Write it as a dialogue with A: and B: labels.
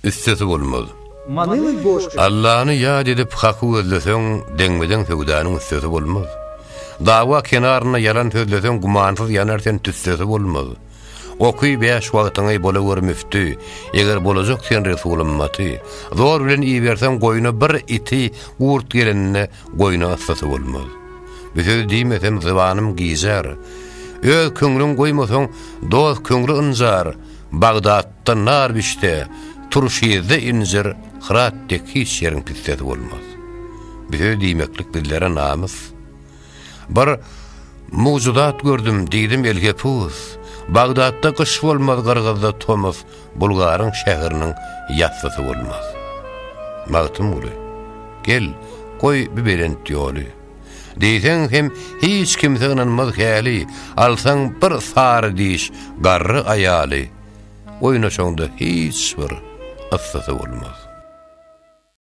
A: üstesi bolmaz.
B: Manyly boş.
A: Allah'ını yad edip hakkı özlesen deňmeden fewdanyň üstesi bolmaz. Dawa kenarına yalan sözlesen gumansız yanarsan tüstesi bolmaz. Okuy beş wagtyňy bola müftü, eger bolajak sen Resulüm maty. Zor bilen iyi bersen goýuna bir iti gurt gelenine goýuna assasy bolmaz. Bize diýmesem zıvanım giýjar. Öz köňlüň goýmasaň dost köňlü ynjar. Bagdatda nar bişte, turşyýyzda injir, hıratdaki şeriň pisseti bolmaz. Bize diýmeklik dillere namys. Bir mawjudat gördüm, diýdim elge pus. Bagdatda kış bolmaz, Gargazda Tomas, Bulgaryň şäheriniň ýatsasy bolmaz. Magtym uly. Gel, goý biberen ýoly. Diýsen hem hiç kimse ynanmaz häli, alsaň bir sary diş, garry aýaly. Oýnaşaňda hiç bir assasy bolmaz.